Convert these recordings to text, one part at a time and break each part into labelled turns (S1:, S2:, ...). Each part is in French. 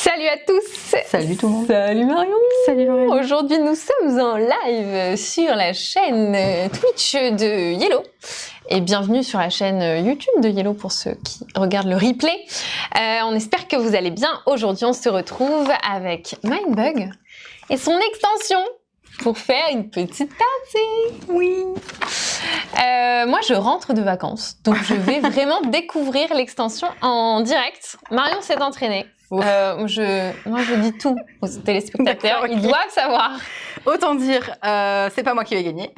S1: Salut à tous!
S2: Salut tout le monde!
S1: Salut Marion!
S2: Salut Lorraine!
S1: Aujourd'hui nous sommes en live sur la chaîne Twitch de Yellow et bienvenue sur la chaîne YouTube de Yellow pour ceux qui regardent le replay. On espère que vous allez bien. Aujourd'hui on se retrouve avec Mindbug et son extension pour faire une petite partie. Oui! Moi je rentre de vacances donc je vais vraiment découvrir l'extension en direct. Marion s'est entraînée. Moi je dis tout aux téléspectateurs, okay. Ils doivent savoir.
S2: Autant dire, c'est pas moi qui vais gagner.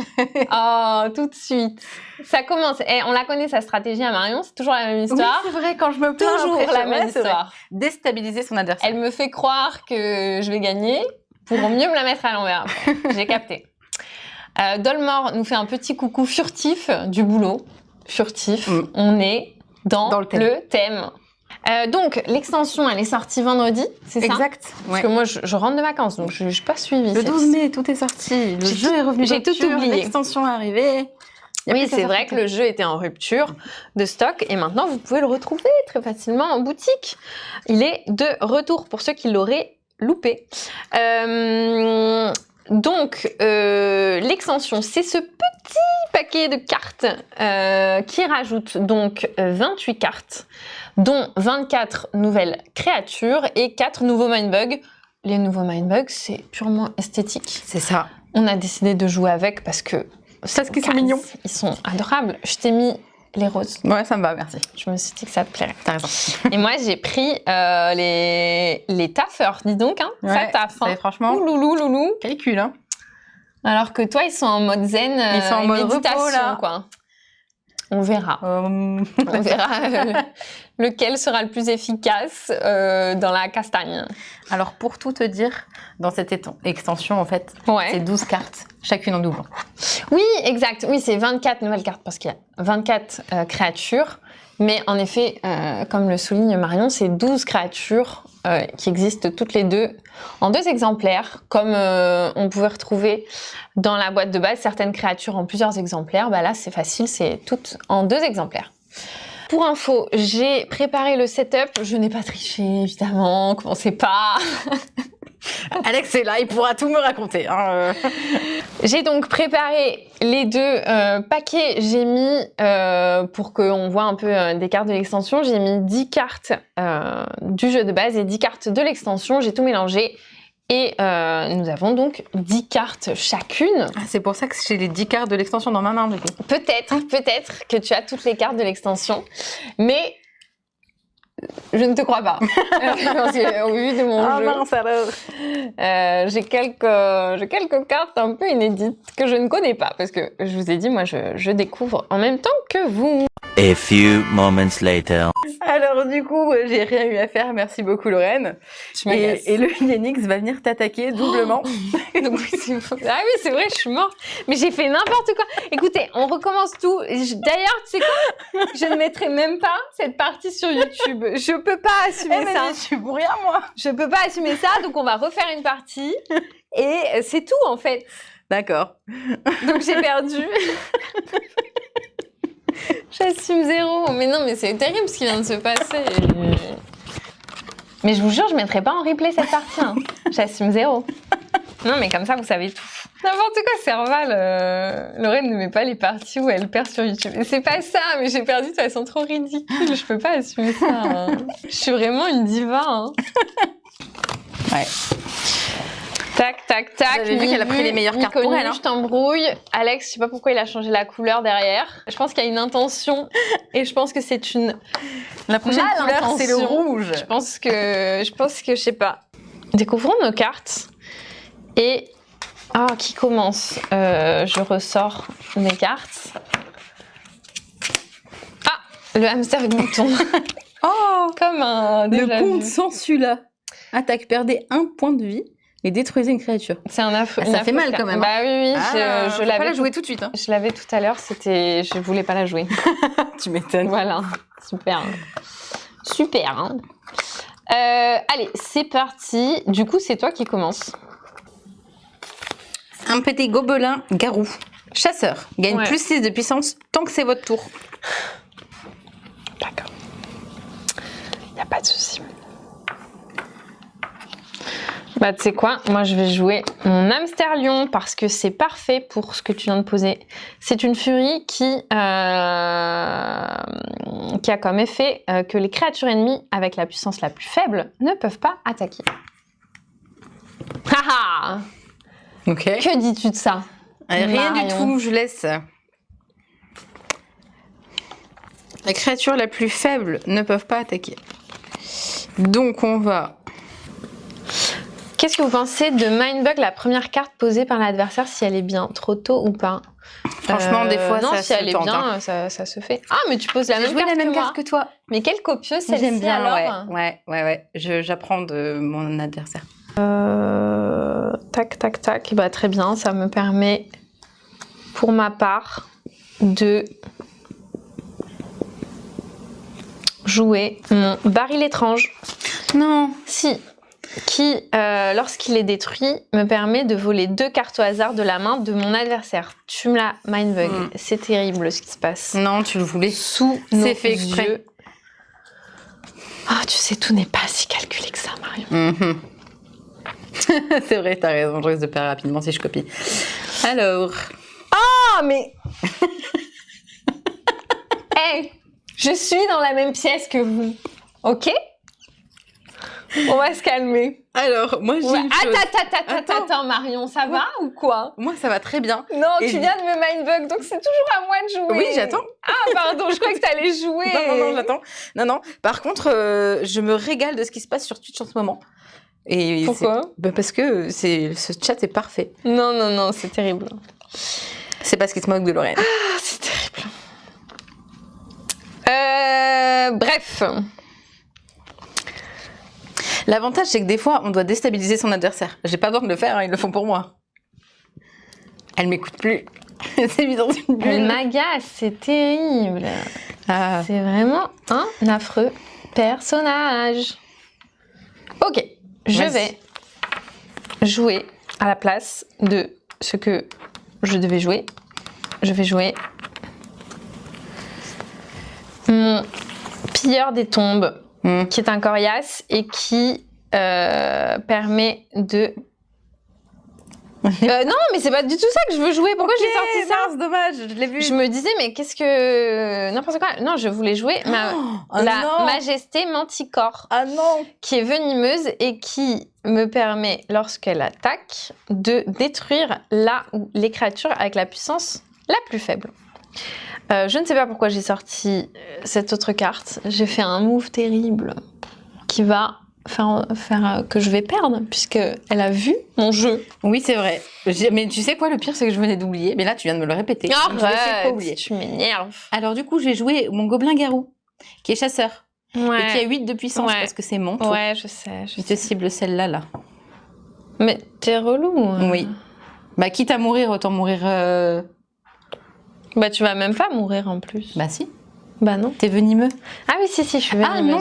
S1: Oh, tout de suite. Ça commence. On la connaît sa stratégie à Marion, c'est toujours la même histoire.
S2: Oui, c'est vrai, quand je me plains,
S1: toujours
S2: après,
S1: la même histoire.
S2: Déstabiliser son adversaire.
S1: Elle me fait croire que je vais gagner pour mieux me la mettre à l'envers. J'ai capté. Dolmore nous fait un petit coucou furtif du boulot. Furtif. On est dans le thème. Donc, l'extension, elle est sortie vendredi, c'est ça?
S2: Exact.
S1: Parce que moi, je rentre de vacances, donc je n'ai pas suivi.
S2: Le 12 mai, tout est sorti. Le jeu est revenu.
S1: J'ai tout oublié.
S2: L'extension est arrivée.
S1: Oui, c'est vrai que le jeu était en rupture de stock et maintenant, vous pouvez le retrouver très facilement en boutique. Il est de retour pour ceux qui l'auraient loupé. Donc, l'extension, c'est ce petit paquet de cartes qui rajoute donc 28 cartes, dont 24 nouvelles créatures et 4 nouveaux Mindbugs. Les nouveaux Mindbugs, c'est purement esthétique.
S2: C'est ça.
S1: On a décidé de jouer avec parce qu'ils
S2: sont mignons.
S1: Ils sont adorables. Je t'ai mis les roses.
S2: Ouais, ça me va, merci.
S1: Je me suis dit que ça te plairait.
S2: T'as raison.
S1: Et moi, j'ai pris les taffeurs, dis donc. Hein.
S2: Ouais, ça taffe. Hein. Franchement.
S1: Loulou.
S2: Calcul, hein.
S1: Alors que toi, ils sont en mode zen,
S2: ils sont en mode
S1: méditation,
S2: repos, là.
S1: Quoi. On verra. On verra lequel sera le plus efficace dans la castagne.
S2: Alors, pour tout te dire, dans cette extension, en fait, c'est 12 cartes, chacune en double.
S1: Oui, exact. Oui, c'est 24 nouvelles cartes parce qu'il y a 24 créatures. Mais en effet, comme le souligne Marion, c'est 12 créatures qui existent toutes les deux en 2 exemplaires. Comme on pouvait retrouver dans la boîte de base certaines créatures en plusieurs exemplaires, bah là c'est facile, c'est toutes en 2 exemplaires. Pour info, j'ai préparé le setup. Je n'ai pas triché, évidemment, commencez pas.
S2: Alex est là, il pourra tout me raconter. Hein.
S1: J'ai donc préparé les 2 paquets. J'ai mis, pour qu'on voit un peu des cartes de l'extension, j'ai mis 10 cartes du jeu de base et 10 cartes de l'extension. J'ai tout mélangé et nous avons donc 10 cartes chacune.
S2: Ah, c'est pour ça que j'ai les 10 cartes de l'extension dans ma main, du coup.
S1: Peut-être que tu as toutes les cartes de l'extension, mais... Je ne te crois pas. Parce qu'au vu de mon jeu,
S2: mince alors.
S1: J'ai quelques cartes un peu inédites que je ne connais pas. Parce que je vous ai dit, moi, je découvre en même temps que vous.
S3: A few moments later.
S2: Alors du coup, j'ai rien eu à faire. Merci beaucoup Lorraine. Et le Yanix va venir t'attaquer doublement.
S1: Donc, ah oui, c'est vrai, je suis morte. Mais j'ai fait n'importe quoi. Écoutez, on recommence tout. D'ailleurs, tu sais quoi? Je ne mettrai même pas cette partie sur YouTube. Je peux pas assumer ça.
S2: Je suis pour rien, moi.
S1: Je peux pas assumer ça, donc on va refaire une partie. Et c'est tout, en fait.
S2: D'accord.
S1: Donc j'ai perdu. J'assume 0. Mais non, mais c'est terrible ce qui vient de se passer. Mais je vous jure, je mettrai pas en replay cette partie. Hein. J'assume 0. Non, mais comme ça, vous savez tout. N'importe quoi, Serval. Lorraine ne met pas les parties où elle perd sur YouTube. Et c'est pas ça, mais j'ai perdu de façon trop ridicule. Je peux pas assumer ça. Hein. Je suis vraiment une diva. Hein.
S2: Ouais.
S1: Tac.
S2: Vous avez vu qu'elle a pris les meilleures cartes pour elle. Hein.
S1: Je t'embrouille. Alex, je sais pas pourquoi il a changé la couleur derrière. Je pense qu'il y a une intention et je pense que c'est une.
S2: La prochaine couleur, c'est le rouge.
S1: Je pense que, je sais pas. Découvrons nos cartes et qui commence. Je ressors mes cartes. Ah, le hamster glouton.
S2: Oh,
S1: comme un.
S2: Le comte sans celui-là. Attaque, perdez 1 point de vie. Et détruisez une créature.
S1: C'est un affreux.
S2: Ça fait mal quand même.
S1: Bah oui, je l'avais.
S2: Pas la jouer tout de suite. Hein.
S1: Je l'avais tout à l'heure. Je voulais pas la jouer.
S2: Tu m'étonnes.
S1: Voilà, super. Hein. Allez, c'est parti. Du coup, c'est toi qui commence.
S2: Un petit gobelin garou. Chasseur. Gagne plus 6 de puissance tant que c'est votre tour.
S1: D'accord. Y a pas de souci. Bah, tu sais quoi? Moi, je vais jouer mon hamster lion parce que c'est parfait pour ce que tu viens de poser. C'est une furie qui a comme effet que les créatures ennemies avec la puissance la plus faible ne peuvent pas attaquer. Haha!
S2: Ok.
S1: Que dis-tu de ça?
S2: Rien du
S1: Marion.
S2: tout, je laisse. La créature la plus faible ne peuvent pas attaquer. Donc on va...
S1: Qu'est-ce que vous pensez de Mindbug, la première carte posée par l'adversaire, si elle est bien? Trop tôt ou pas?
S2: Franchement, des fois,
S1: non,
S2: ça
S1: si
S2: se
S1: elle est
S2: tente,
S1: bien, ça se fait. Ah, mais tu poses la
S2: J'ai
S1: même
S2: joué
S1: carte
S2: la même
S1: que moi.
S2: carte que toi.
S1: Mais quelle copieuse celle-ci
S2: J'aime bien,
S1: alors?
S2: ouais. J'apprends de mon adversaire.
S1: Tac, tac, tac. Bah, très bien, ça me permet, pour ma part, de jouer mon baril étrange.
S2: Non.
S1: Si. Qui, lorsqu'il est détruit, me permet de voler 2 cartes au hasard de la main de mon adversaire. Tu me l'as, Mindbug. C'est terrible ce qui se passe.
S2: Non, tu le voulais.
S1: Sous nos
S2: C'est fait exprès.
S1: yeux. Ah, tu sais, tout n'est pas si calculé que ça, Marion.
S2: C'est vrai, t'as raison, je risque de perdre rapidement si je copie. Alors...
S1: Ah, mais... Hey, je suis dans la même pièce que vous. Ok? On va se calmer.
S2: Alors, moi j'ai une chose.
S1: Attends, Marion, ça va ou quoi?
S2: Moi, ça va très bien.
S1: Non,
S2: Et
S1: tu viens de me mindbug, donc c'est toujours à moi de jouer.
S2: Oui, j'attends.
S1: Ah, pardon, je crois que t'allais jouer.
S2: Non, j'attends. Non. Par contre, je me régale de ce qui se passe sur Twitch en ce moment. Et
S1: pourquoi?
S2: Parce que ce chat est parfait.
S1: Non, c'est terrible.
S2: C'est parce qu'il se moque de Lorraine.
S1: Ah, c'est terrible. Bref.
S2: L'avantage, c'est que des fois, on doit déstabiliser son adversaire. J'ai pas besoin de le faire, hein, ils le font pour moi. Elle m'écoute plus. C'est mis dans une bulle.
S1: Elle m'agace, c'est terrible.
S2: Ah.
S1: C'est vraiment un affreux personnage. Ok, je vais jouer à la place de ce que je devais jouer. Je vais jouer mon pilleur des tombes, qui est un coriace et qui permet de... non, mais c'est pas du tout ça que je veux jouer. Pourquoi j'ai sorti ça?
S2: C'est dommage, je l'ai vu.
S1: Je me disais, mais qu'est-ce que... N'importe quoi. Non, je voulais jouer la Majesté Manticore.
S2: Ah non.
S1: Qui est venimeuse et qui me permet, lorsqu'elle attaque, de détruire là où les créatures avec la puissance la plus faible. Je ne sais pas pourquoi j'ai sorti cette autre carte. J'ai fait un move terrible qui va faire que je vais perdre, puisqu'elle a vu mon jeu.
S2: Oui, c'est vrai. Mais tu sais quoi, le pire, c'est que je venais d'oublier. Mais là, tu viens de me le répéter.
S1: Arrête, tu m'énerves.
S2: Alors du coup, j'ai joué mon gobelin-garou, qui est chasseur.
S1: Ouais.
S2: Et qui a 8 de puissance, parce que c'est mon tour.
S1: Ouais, je sais.
S2: Je te cible celle-là, là.
S1: Mais t'es relou. Hein.
S2: Oui. Bah, quitte à mourir, autant mourir...
S1: Bah, tu vas même pas mourir, en plus.
S2: Bah si.
S1: Bah non.
S2: T'es venimeux.
S1: Ah oui, si, je suis venimeuse.
S2: Ah non.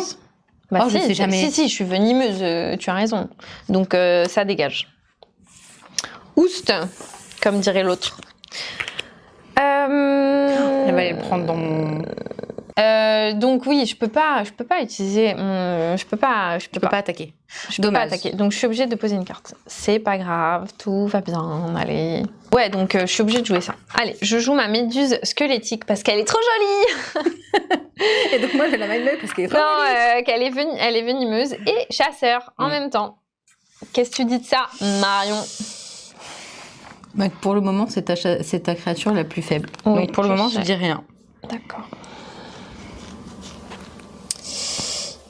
S1: Bah
S2: oh,
S1: si,
S2: je sais jamais.
S1: Si, je suis venimeuse, tu as raison. Donc, ça dégage. Oust, comme dirait l'autre.
S2: Elle va le prendre dans mon...
S1: donc oui, je peux pas utiliser je peux pas
S2: attaquer.
S1: Je peux pas attaquer. Donc je suis obligée de poser une carte. C'est pas grave, tout va bien, allez. Ouais, donc je suis obligée de jouer ça. Allez, je joue ma méduse squelettique parce qu'elle est trop jolie.
S2: Et donc moi je la maille parce qu'elle est trop jolie.
S1: Qu'elle est elle est venimeuse et chasseur en même temps. Qu'est-ce que tu dis de ça, Marion?
S2: Bah, pour le moment, c'est ta créature la plus faible.
S1: Oui,
S2: donc pour le moment, je dis rien.
S1: D'accord.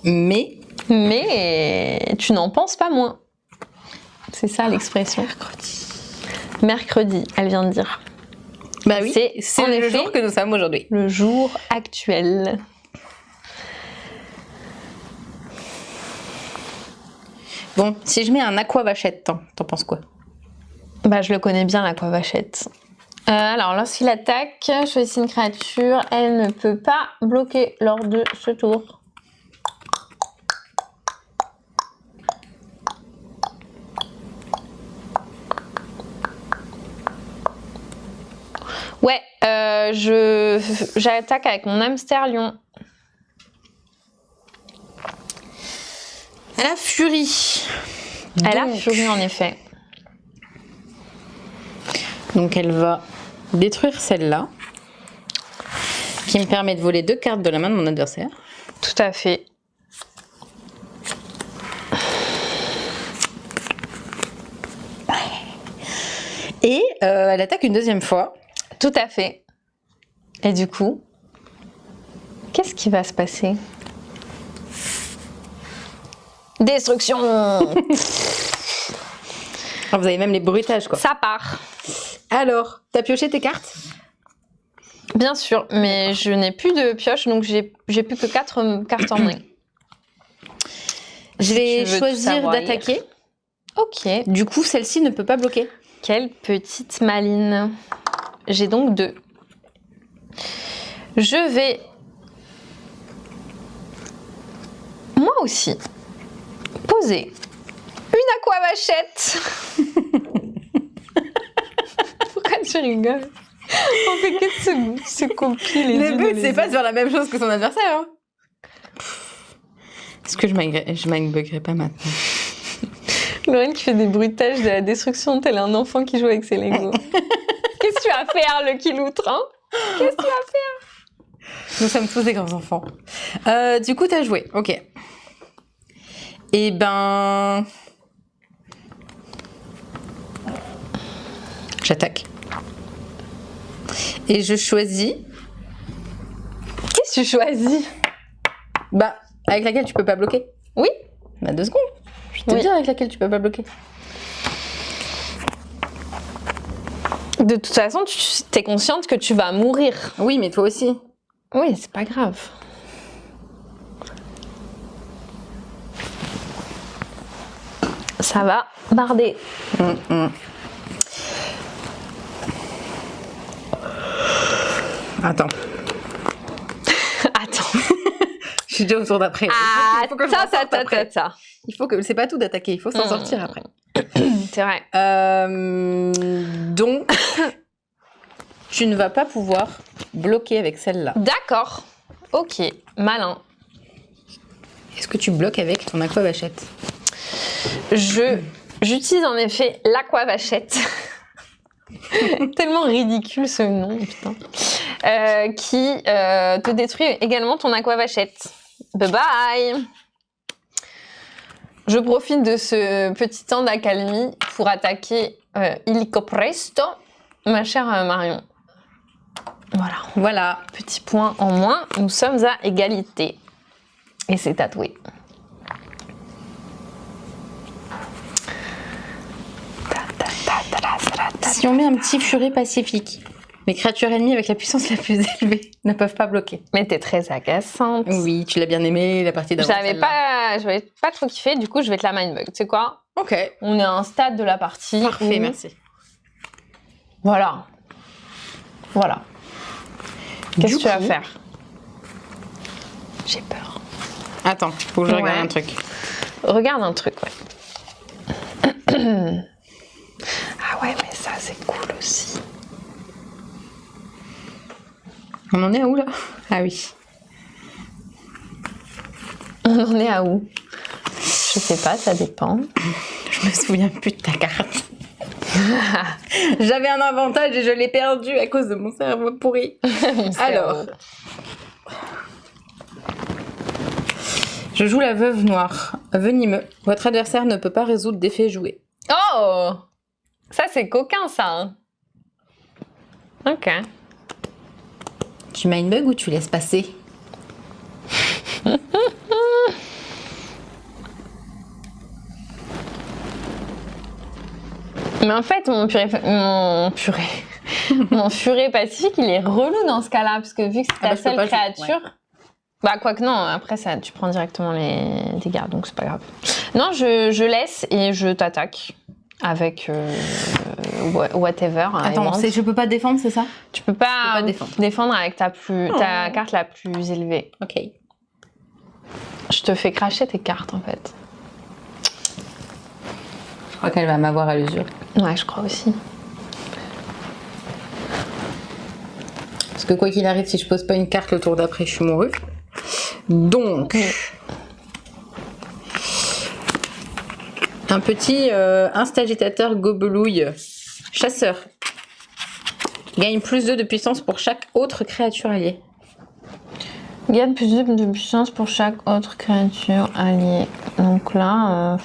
S2: Mais
S1: tu n'en penses pas moins. C'est ça l'expression. Mercredi, elle vient de dire.
S2: Bah oui, c'est le jour que nous sommes aujourd'hui.
S1: Le jour actuel.
S2: Bon, si je mets un aquavachette, t'en penses quoi?
S1: Bah, je le connais bien, l'aquavachette. Alors, lorsqu'il attaque, choisis une créature, elle ne peut pas bloquer lors de ce tour. Ouais, j'attaque avec mon hamster lion.
S2: La furie.
S1: Elle a
S2: Donc-
S1: furie en effet.
S2: Donc elle va détruire celle-là, qui me permet de voler 2 cartes de la main de mon adversaire.
S1: Tout à fait.
S2: Et elle attaque une deuxième fois.
S1: Tout à fait. Et du coup, qu'est-ce qui va se passer? Destruction.
S2: Ah, vous avez même les bruitages, quoi.
S1: Ça part.
S2: Alors, t'as pioché tes cartes?
S1: Bien sûr, mais je n'ai plus de pioche, donc j'ai plus que 4 cartes en main.
S2: Je vais
S1: tu veux tout
S2: choisir
S1: savoir.
S2: d'attaquer.
S1: Ok.
S2: Du coup, celle-ci ne peut pas bloquer.
S1: Quelle petite maline. J'ai donc 2. Je vais... Moi aussi. Poser une aquavachette. Pourquoi tu rigoles? On fait que de se copier les
S2: Le
S1: unes
S2: but,
S1: les
S2: c'est pas de
S1: autres.
S2: faire la même chose que son adversaire. Hein. Est-ce que je mindbuggerai pas maintenant?
S1: Lorraine qui fait des bruitages de la destruction, tel un enfant qui joue avec ses Legos. Qu'est-ce que tu vas faire, le Kiloutre, hein? Qu'est-ce que tu vas faire?
S2: Nous sommes tous des grands enfants. Du coup, t'as joué. Ok. Eh ben... J'attaque. Et je choisis...
S1: Qu'est-ce que tu choisis?
S2: Bah, avec laquelle tu peux pas bloquer.
S1: Oui.
S2: Bah, 2 secondes. Je vais te
S1: Oui.
S2: dire avec laquelle tu peux pas bloquer.
S1: De toute façon, tu es consciente que tu vas mourir.
S2: Oui, mais toi aussi.
S1: Oui, c'est pas grave. Ça va barder.
S2: Attends.
S1: Attends.
S2: Je suis déjà au tour d'après. Il faut que je m'en sorte après. Il faut que... C'est pas tout d'attaquer, il faut s'en sortir après.
S1: C'est vrai.
S2: Donc, tu ne vas pas pouvoir bloquer avec celle-là.
S1: D'accord. Ok. Malin.
S2: Est-ce que tu bloques avec ton aquavachette?
S1: J'utilise en effet l'aquavachette. Tellement ridicule ce nom, putain. Qui te détruit également ton aquavachette. Bye bye. Je profite de ce petit temps d'accalmie pour attaquer illico presto, ma chère Marion. Voilà.
S2: Voilà.
S1: Petit point en moins, nous sommes à égalité. Et c'est tatoué.
S2: Si on met un petit furet pacifique, les créatures ennemies avec la puissance la plus élevée ne peuvent pas bloquer.
S1: Mais t'es très agaçante.
S2: Oui, tu l'as bien aimé, la partie d'avant.
S1: J'avais pas trop kiffé, du coup je vais te la mindbug. Tu sais quoi?
S2: Ok.
S1: On est à un stade de la partie.
S2: Parfait,
S1: où-
S2: merci.
S1: Voilà. Voilà. Qu'est-ce
S2: Du
S1: que tu vas
S2: coup-
S1: faire? J'ai peur.
S2: Attends, faut que je regarde
S1: Ouais.
S2: un truc.
S1: Regarde un truc, ouais. Ah ouais, mais ça c'est cool aussi.
S2: On en est à où là? Ah oui.
S1: On en est à où? Je sais pas, ça dépend.
S2: Je me souviens plus de ta carte. J'avais un avantage et je l'ai perdu à cause de mon cerveau pourri. Alors, je joue la veuve noire. Venimeux. Votre adversaire ne peut pas résoudre d'effet joué.
S1: Oh! Ça c'est coquin ça. Hein. Ok.
S2: Tu mindbug ou tu laisses passer?
S1: Mais en fait, mon furet pacifique, il est relou dans ce cas-là, parce que vu que c'est ta
S2: bah, je peux
S1: seule
S2: pas jouer,
S1: créature, bah quoique non, après ça, tu prends directement les dégâts, donc c'est pas grave. Non, je laisse et je t'attaque avec whatever.
S2: Attends,
S1: aimante.
S2: je peux pas défendre, c'est ça?
S1: Tu peux pas,
S2: défendre.
S1: défendre avec ta carte la plus élevée.
S2: Ok.
S1: Je te fais cracher tes cartes en fait.
S2: Je crois qu'elle va m'avoir à l'usure.
S1: Ouais, je crois aussi.
S2: Parce que quoi qu'il arrive, si je pose pas une carte le tour d'après, je suis mourue. Donc... Un petit instagitateur gobelouille chasseur. Gagne plus 2 de puissance pour chaque autre créature alliée.
S1: Gagne plus de puissance pour chaque autre créature alliée. Donc là,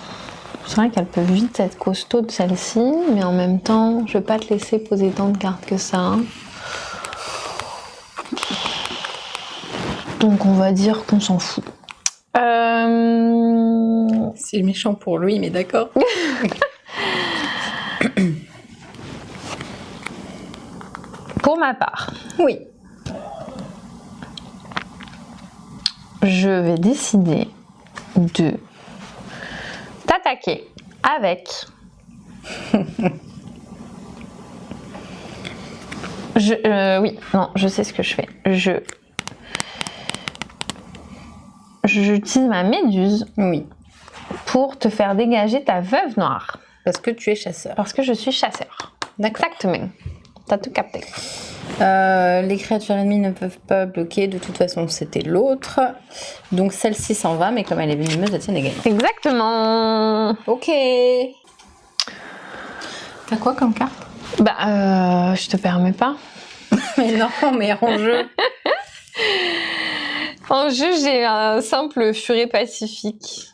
S1: c'est vrai qu'elle peut vite être costaud de celle-ci, mais en même temps, je vais pas te laisser poser tant de cartes que ça. Hein. Donc on va dire qu'on s'en fout.
S2: C'est méchant pour lui, mais d'accord.
S1: Pour ma part,
S2: Oui.
S1: je vais décider de t'attaquer avec je sais ce que je fais. J'utilise ma méduse
S2: Oui.
S1: pour te faire dégager ta veuve noire.
S2: Parce que tu es chasseur.
S1: Parce que je suis chasseur.
S2: D'accord.
S1: Exactement. T'as tout capté.
S2: Les créatures ennemies ne peuvent pas bloquer. De toute façon, c'était l'autre. Donc celle-ci s'en va, mais comme elle est venimeuse, elle tient des gains.
S1: Exactement.
S2: Ok. T'as quoi comme carte?
S1: Bah, je te permets pas.
S2: Mais non, mais en jeu.
S1: En jeu, j'ai un simple furet pacifique.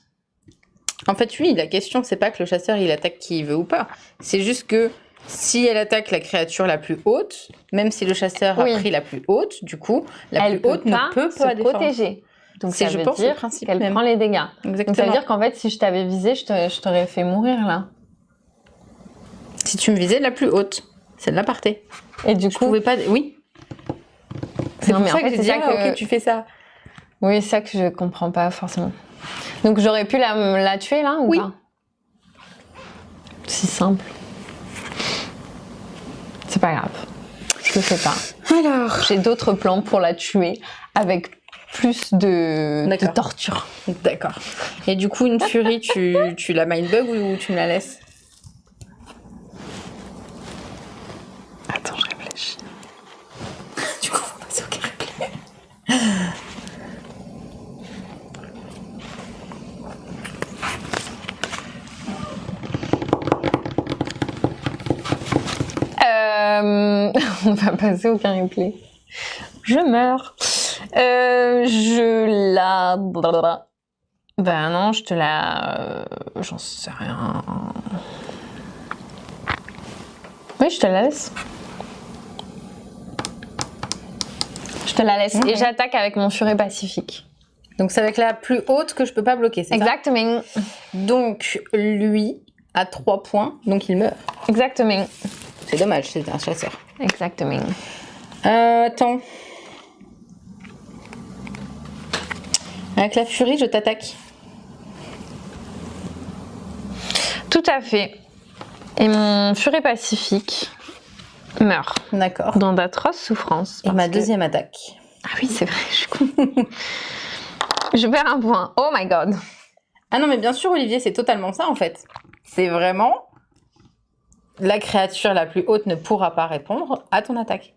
S2: En fait, oui, la question, c'est pas que le chasseur, il attaque qui il veut ou pas. C'est juste que si elle attaque la créature la plus haute, même si le chasseur a pris la plus haute, du coup, la plus haute ne peut pas
S1: se protéger. Donc ça
S2: je
S1: veut
S2: pense, le
S1: dire
S2: principe
S1: qu'elle
S2: même.
S1: prend les dégâts.
S2: Exactement.
S1: Donc ça veut dire qu'en fait, si je t'avais visé, je t'aurais fait mourir là.
S2: Si tu me visais la plus haute, celle-là partait.
S1: Et du
S2: Je
S1: coup,
S2: pouvais pas... Oui. C'est
S1: Non,
S2: pour
S1: mais
S2: ça
S1: en
S2: que
S1: fait,
S2: j'ai
S1: c'est
S2: dit,
S1: ça
S2: ah,
S1: que-
S2: ok, tu fais ça.
S1: oui, c'est ça que je comprends pas forcément. Donc j'aurais pu la tuer là ou
S2: Oui.
S1: pas? Si simple. C'est pas grave. Je le fais pas.
S2: Alors...
S1: J'ai d'autres plans pour la tuer avec plus de
S2: D'accord.
S1: torture.
S2: D'accord. Et du coup, une furie, tu la mindbug ou tu me la laisses?
S1: Attends, je réfléchis.
S2: Du coup, on va passer au carré plein.
S1: On va passer au carré replay. Je meurs. Je la... Ben non, je te la... J'en sais rien. Oui, je te la laisse. Je te la laisse.
S2: Ok.
S1: Et j'attaque avec mon furet pacifique.
S2: Donc, c'est avec la plus haute que je peux pas bloquer, c'est ça?
S1: Exactement.
S2: Donc, lui a 3 points, donc il meurt.
S1: Exactement.
S2: C'est dommage, c'est un chasseur.
S1: Exactement.
S2: Attends. Avec la furie, je t'attaque.
S1: Tout à fait. Et mon furet pacifique meurt
S2: D'accord.
S1: dans d'atroces souffrances.
S2: Et
S1: parce
S2: ma
S1: que-
S2: deuxième attaque.
S1: Ah oui, c'est vrai, je suis con. Je perds un point. Oh my god.
S2: Ah non, mais bien sûr, Olivier, c'est totalement ça, en fait. C'est vraiment... La créature la plus haute ne pourra pas répondre à ton attaque.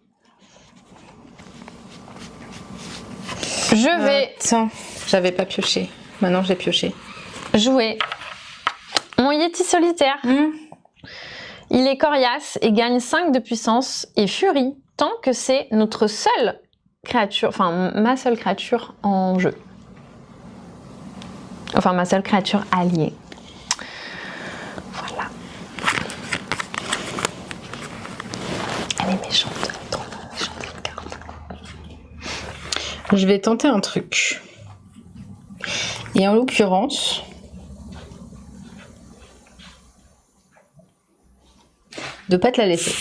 S1: Je vais
S2: Attends, j'avais pas pioché. Maintenant, j'ai pioché.
S1: jouer mon Yeti solitaire. Il est coriace et gagne 5 de puissance et furie tant que c'est notre seule créature, enfin ma seule créature en jeu. Enfin ma seule créature alliée. Voilà. Elle est méchante, elle est trop méchante cette carte.
S2: Je vais tenter un truc. Et en l'occurrence... de pas te la laisser.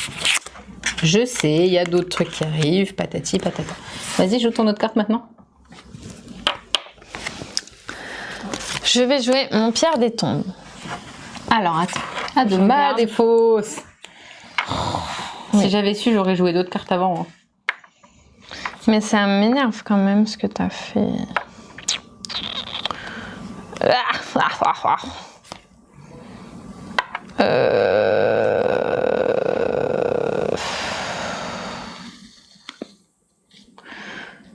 S2: Je sais, il y a d'autres trucs qui arrivent, patati patata. Vas-y, joue ton autre carte maintenant.
S1: Je vais jouer mon pierre des tombes.
S2: Alors, attends. Ah, de
S1: Je
S2: ma
S1: regarde.
S2: des fausses.
S1: Oui.
S2: Si j'avais su, j'aurais joué d'autres cartes avant. hein.
S1: Mais ça m'énerve quand même ce que t'as fait.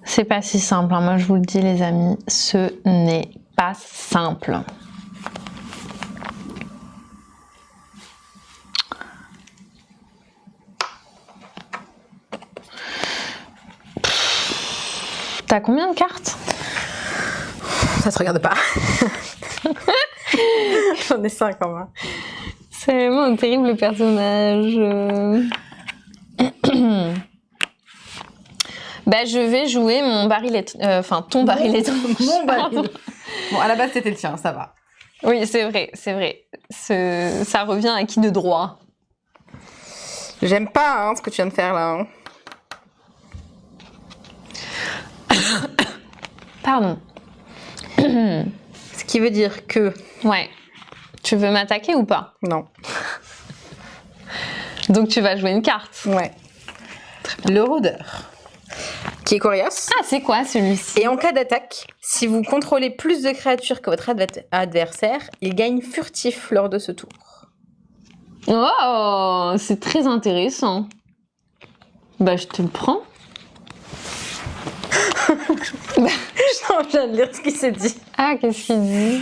S1: C'est pas si simple, hein. Moi je vous le dis les amis, ce n'est pas simple. T'as combien de cartes?
S2: Ça se regarde pas. J'en ai 5 en main.
S1: C'est vraiment un terrible personnage. Bah, je vais jouer mon baril ton baril étrange.
S2: Mon baril. Bon, à la base, c'était le tien, ça va.
S1: Oui, c'est vrai, c'est vrai. Ça revient à qui de droit?
S2: J'aime pas ce que tu viens de faire là.
S1: Pardon.
S2: Ce qui veut dire que...
S1: Ouais. Tu veux m'attaquer ou pas?
S2: Non.
S1: Donc tu vas jouer une carte.
S2: Ouais. Le rôdeur. Qui est coriace.
S1: Ah, c'est quoi celui-ci?
S2: Et en cas d'attaque, si vous contrôlez plus de créatures que votre adversaire, il gagne furtif lors de ce tour.
S1: Oh, c'est très intéressant. Bah, je te le prends.
S2: Je viens de lire ce qu'il s'est dit.
S1: Ah, qu'est-ce qu'il dit?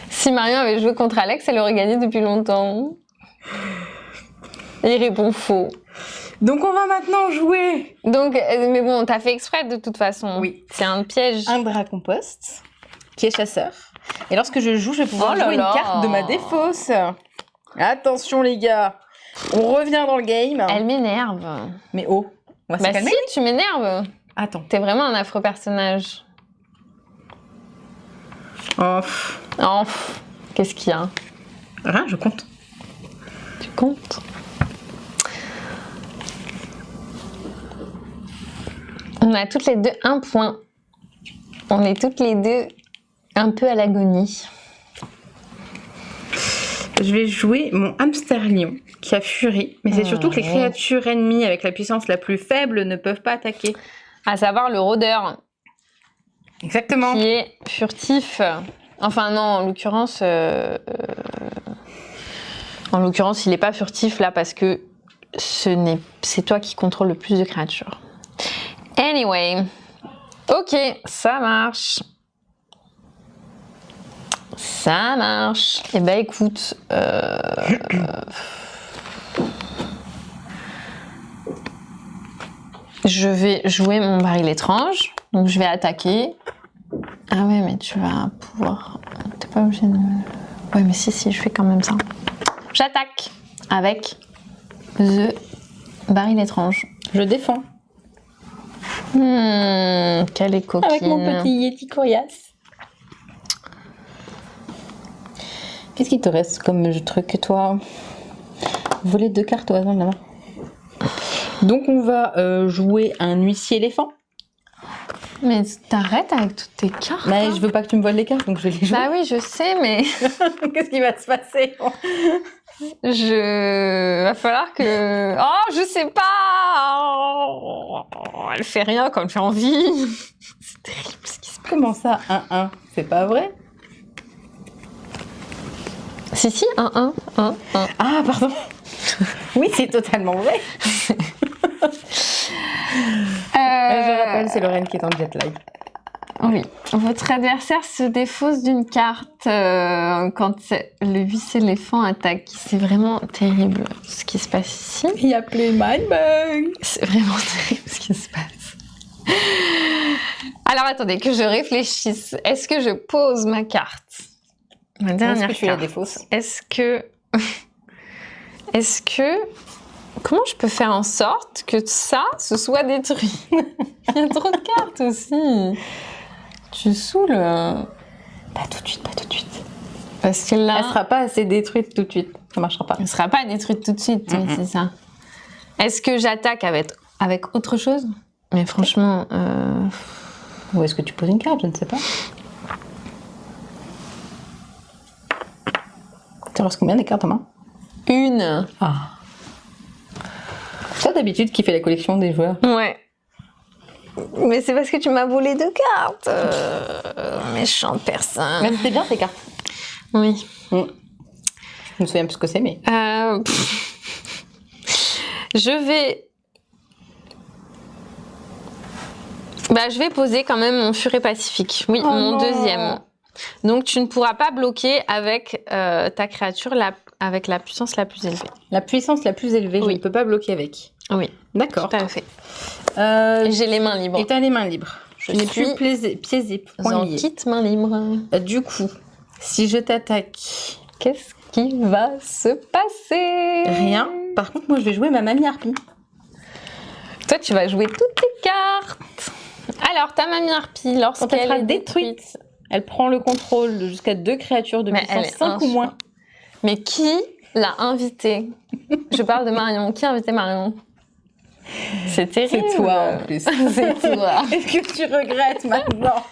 S1: Si Marion avait joué contre Alex, elle aurait gagné depuis longtemps. Il répond faux.
S2: Donc on va maintenant jouer.
S1: Donc, mais bon, t'as fait exprès de toute façon.
S2: Oui.
S1: C'est un piège.
S2: Un dracompost qui est chasseur. Et lorsque je joue, je vais pouvoir jouer une carte de ma défausse. Attention les gars, on revient dans le game.
S1: Elle m'énerve.
S2: Mais oh, on va se
S1: Bah
S2: calmer.
S1: si, tu m'énerves.
S2: Attends.
S1: T'es vraiment un affreux personnage.
S2: Oh.
S1: Oh, qu'est-ce qu'il y a?
S2: Rien, je compte.
S1: Tu comptes? On a toutes les deux un point. On est toutes les deux un peu à l'agonie.
S2: Je vais jouer mon hamster lion qui a furie. Mais c'est surtout que les créatures ennemies avec la puissance la plus faible ne peuvent pas attaquer.
S1: À savoir le rôdeur.
S2: Exactement.
S1: Qui est furtif. Enfin non, en l'occurrence, il n'est pas furtif là parce que c'est toi qui contrôle le plus de créatures. Anyway, ok, ça marche. Ça marche. Eh ben écoute, je vais jouer mon baril étrange. Donc je vais attaquer. Ah ouais, mais tu vas pouvoir... T'es pas obligé de... Ouais, mais si, je fais quand même ça. J'attaque avec The baril étrange.
S2: Je défends.
S1: Quelle est coquine.
S2: Avec mon petit Yeti coriace. Qu'est-ce qu'il te reste comme truc, toi? Voler 2 cartes au hasard de la main. Donc on va jouer un huissier éléphant.
S1: Mais t'arrêtes avec toutes tes cartes.
S2: Mais je veux pas que tu me voles les cartes, donc je vais les jouer.
S1: Bah oui, je sais, mais...
S2: Qu'est-ce qui va se passer?
S1: Va falloir que... Oh, je sais pas. Oh, elle fait rien comme j'ai envie. C'est terrible ce qui se passe.
S2: Comment ça, 1-1? C'est pas vrai?
S1: Si, 1-1.
S2: Ah, pardon. Oui, c'est totalement vrai. Je rappelle, c'est Lorraine qui est en jet lag.
S1: Oui. Votre adversaire se défausse d'une carte quand le huissier éléphant attaque. C'est vraiment terrible ce qui se passe ici.
S2: Il y a plus mindbug.
S1: C'est vraiment terrible ce qui se passe. Alors attendez, que je réfléchisse. Est-ce que je pose ma carte? Ma dernière
S2: carte. Tu la défausses.
S1: Est-ce que... Comment je peux faire en sorte que ça, ce soit détruit? Il y a trop de cartes aussi. Tu saoules.
S2: Pas tout de suite.
S1: Parce que là...
S2: Elle sera pas assez détruite tout de suite. Ça marchera pas.
S1: Elle ne sera pas détruite tout de suite, oui, c'est ça. Est-ce que j'attaque avec autre chose? Mais franchement...
S2: Ou est-ce que tu poses une carte? Je ne sais pas. Tu restes combien des cartes en main?
S1: Une.
S2: Ah. Toi, d'habitude, qui fait la collection des joueurs?
S1: Ouais. Mais c'est parce que tu m'as volé 2 cartes. Méchante personne.
S2: Mais c'était bien ces cartes.
S1: Oui.
S2: Je me souviens plus ce que c'est, mais...
S1: Je vais poser quand même mon furet pacifique. Oui, mon deuxième. Donc tu ne pourras pas bloquer avec ta créature avec la puissance la plus élevée.
S2: La puissance la plus élevée,
S1: Oui.
S2: je ne peux pas bloquer avec.
S1: Oui.
S2: D'accord.
S1: Tout à fait.
S2: Et
S1: J'ai les mains libres.
S2: tu as les mains libres.
S1: Je
S2: n'ai
S1: suis
S2: plus pieds et poings
S1: en
S2: liés.
S1: kit main libre.
S2: Du coup, si je t'attaque...
S1: Qu'est-ce qui va se passer?
S2: Rien. Par contre, moi, je vais jouer ma mamie harpie.
S1: Toi, tu vas jouer toutes tes cartes. Alors, ta mamie harpie,
S2: Quand
S1: lorsqu'elle
S2: elle sera
S1: est détruite,
S2: elle prend le contrôle de jusqu'à 2 créatures de
S1: Mais elle
S2: puissance
S1: est
S2: 5 ou moins.
S1: mais qui l'a invitée? Je parle de Marion. Qui a invité Marion? C'est terrible.
S2: C'est toi, en plus.
S1: C'est toi.
S2: Est-ce que tu regrettes maintenant?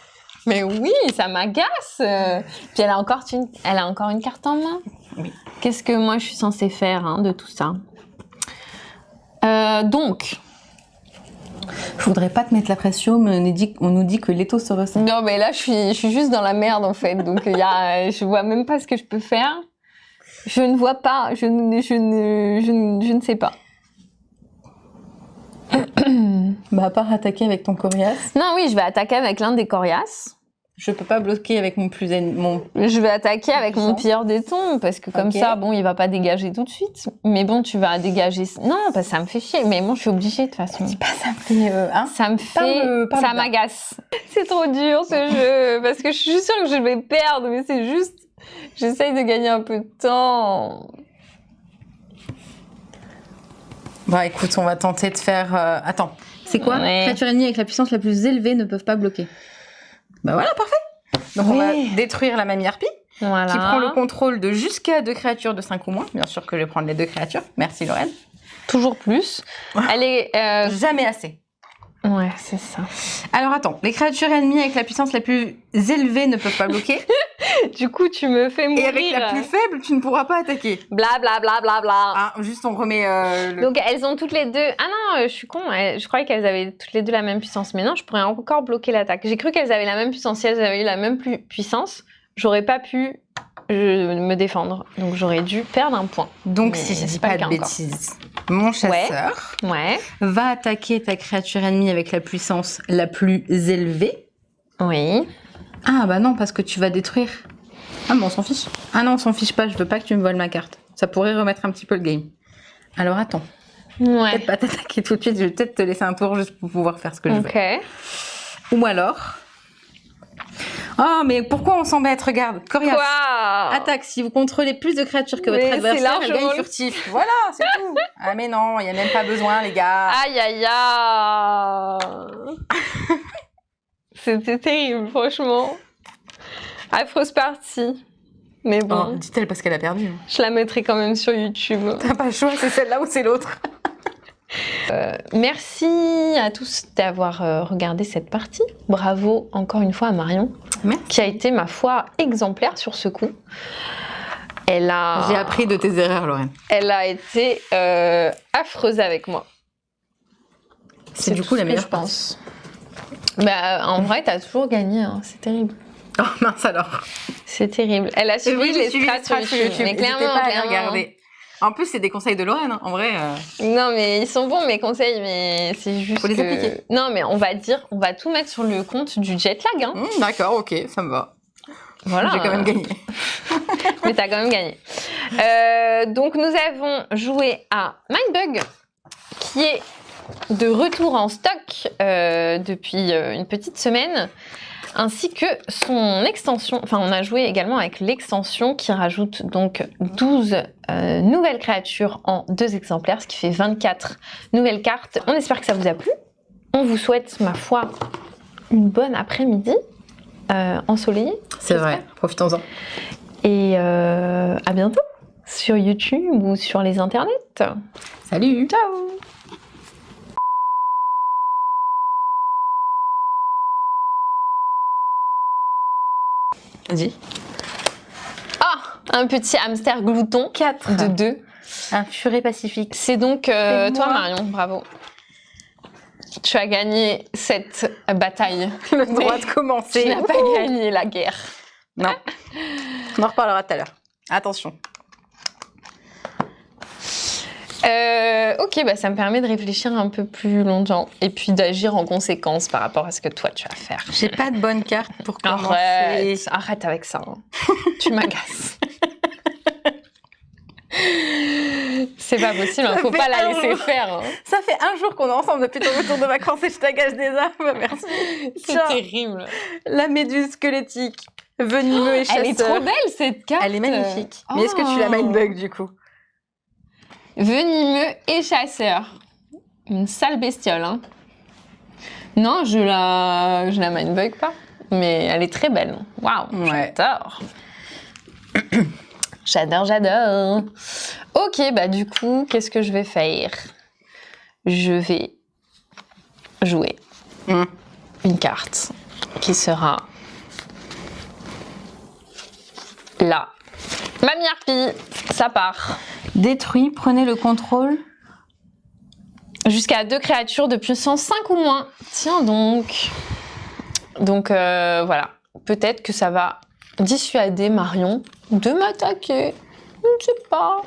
S1: Mais oui, ça m'agace. Puis elle a encore une carte en main.
S2: Oui.
S1: Qu'est-ce que moi je suis censée faire de tout ça? Donc.
S2: Je voudrais pas te mettre la pression, mais on nous dit que l'étau se ressent.
S1: Non, mais là je suis juste dans la merde en fait. Donc je vois même pas ce que je peux faire. Je ne vois pas. Je ne sais pas.
S2: Bah, à part attaquer avec ton coriace,
S1: Non, oui, je vais attaquer avec l'un des coriaces.
S2: je peux pas bloquer avec mon
S1: Je vais attaquer avec mon
S2: puissant.
S1: pilleur des tombes parce que comme
S2: Ok.
S1: ça, bon, il va pas dégager tout de suite. Mais bon, tu vas dégager. Non, parce que ça me fait chier. Mais bon, je suis obligée de toute façon.
S2: Dis pas ça me fait... hein.
S1: Ça me fait.
S2: parle
S1: Ça
S2: bien.
S1: m'agace. C'est trop dur ce jeu parce que je suis sûre que je vais perdre, mais c'est juste. J'essaye de gagner un peu de temps.
S2: Bon, écoute, on va tenter de faire... Attends, c'est quoi?
S1: Ouais.
S2: Créatures ennemies avec la puissance la plus élevée ne peuvent pas bloquer. Bah voilà, parfait. Donc on va
S1: Oui.
S2: détruire la mamie harpie,
S1: Voilà.
S2: qui prend le contrôle de jusqu'à 2 créatures de 5 ou moins. Bien sûr que je vais prendre les 2 créatures. Merci Lorraine.
S1: Toujours plus. Elle est.
S2: Jamais assez.
S1: Ouais, c'est ça.
S2: Alors attends, les créatures ennemies avec la puissance la plus élevée ne peuvent pas bloquer.
S1: Du coup, tu me fais mourir.
S2: Et avec la plus faible, tu ne pourras pas attaquer.
S1: Bla bla bla bla bla.
S2: Ah, juste on remet le...
S1: Donc elles ont toutes les deux. Ah non, je suis con. Je croyais qu'elles avaient toutes les deux la même puissance, mais non, je pourrais encore bloquer l'attaque. J'ai cru qu'elles avaient la même puissance. Si elles avaient eu la même puissance, j'aurais pas pu me défendre. Donc j'aurais dû perdre un point.
S2: Donc
S1: Mais
S2: si je dis
S1: c'est pas
S2: pas
S1: le
S2: de
S1: cas
S2: bêtises, mon chasseur
S1: Ouais.
S2: va attaquer ta créature ennemie avec la puissance la plus élevée.
S1: Oui.
S2: Ah bah non, parce que tu vas détruire. Ah mais on s'en fiche. Ah non, on s'en fiche pas, je veux pas que tu me voles ma carte. Ça pourrait remettre un petit peu le game. Alors attends,
S1: Ouais.
S2: peut-être pas t'attaquer tout de suite, je vais peut-être te laisser un tour juste pour pouvoir faire ce que je veux.
S1: Ok.
S2: Ou alors... Oh mais pourquoi on s'embête? Regarde, Coriace.
S1: Quoi?
S2: Attaque, si vous contrôlez plus de créatures que
S1: Mais
S2: votre
S1: c'est
S2: adversaire, elle
S1: largement
S2: gagne furtif. Voilà, c'est tout. Ah mais non, il n'y a même pas besoin les gars.
S1: Aïe aïe aïe. C'était terrible, franchement. Affreuse partie. Mais bon,
S2: Oh, dit-elle parce qu'elle a perdu.
S1: je la mettrai quand même sur YouTube.
S2: T'as pas le choix, c'est celle-là ou c'est l'autre.
S1: Merci à tous d'avoir regardé cette partie. Bravo encore une fois à Marion,
S2: Merci.
S1: qui a été, ma foi, exemplaire sur ce coup. Elle a...
S2: J'ai appris de tes erreurs, Lorraine.
S1: Elle a été affreuse avec moi.
S2: C'est du
S1: tout
S2: coup
S1: ce
S2: la
S1: que
S2: meilleure
S1: je pense. Bah, en vrai, t'as toujours gagné, hein. C'est terrible.
S2: Oh mince alors.
S1: C'est terrible. Elle a suivi les strats sur YouTube. Mais
S2: N'hésitez
S1: clairement,
S2: pas à les
S1: clairement.
S2: regarder. En plus, c'est des conseils de Lorraine, hein. En vrai.
S1: Non, mais ils sont bons, mes conseils, mais c'est juste
S2: Faut les
S1: que...
S2: appliquer.
S1: Non, mais on va tout mettre sur le compte du jet lag, hein.
S2: D'accord, ok, ça me va.
S1: Voilà.
S2: J'ai quand même gagné.
S1: Mais t'as quand même gagné. Donc, nous avons joué à Mindbug, qui est de retour en stock depuis une petite semaine, ainsi que son extension. Enfin, on a joué également avec l'extension qui rajoute donc 12 nouvelles créatures en 2 exemplaires, ce qui fait 24 nouvelles cartes. On espère que ça vous a plu. On vous souhaite, ma foi, une bonne après-midi ensoleillée.
S2: C'est vrai, profitons-en.
S1: Et à bientôt sur YouTube ou sur les internets.
S2: Salut.
S1: Ciao!
S2: Vas-y.
S1: Ah! Un petit hamster glouton.
S2: 4
S1: De 2.
S2: Un furet pacifique.
S1: C'est donc
S2: C'est
S1: toi,
S2: moi.
S1: Marion. Bravo. Tu as gagné cette bataille.
S2: Le droit de
S1: Tu
S2: commencer.
S1: n'as pas gagné la guerre.
S2: Non. On en reparlera tout à l'heure. Attention.
S1: Ok, bah ça me permet de réfléchir un peu plus longtemps et puis d'agir en conséquence par rapport à ce que toi tu vas faire.
S2: J'ai pas de bonne carte pour commencer.
S1: Arrête avec ça. Hein. Tu m'agaces. C'est pas possible,
S2: Ça
S1: faut
S2: fait
S1: pas la
S2: un
S1: laisser
S2: jour.
S1: faire. Hein.
S2: Ça fait un jour qu'on est ensemble depuis ton retour de vacances et je t'agace des armes. Merci.
S1: C'est
S2: Tiens,
S1: terrible.
S2: la méduse squelettique, venimeux et chasseur.
S1: Elle est trop belle cette carte.
S2: Elle est magnifique. Mais est-ce que tu la mindbug du coup?
S1: Venimeux et chasseur. Une sale bestiole, hein. Non, je la mindbug pas. Mais elle est très belle. Waouh,
S2: Ouais.
S1: j'adore. J'adore. Ok, bah du coup, qu'est-ce que je vais faire? Je vais jouer une carte qui sera là. Mamie Harpie, ça part.
S2: Détruit, prenez le contrôle.
S1: Jusqu'à 2 créatures de puissance 5 ou moins. Tiens donc. Donc voilà. Peut-être que ça va dissuader Marion de m'attaquer. Je ne sais pas.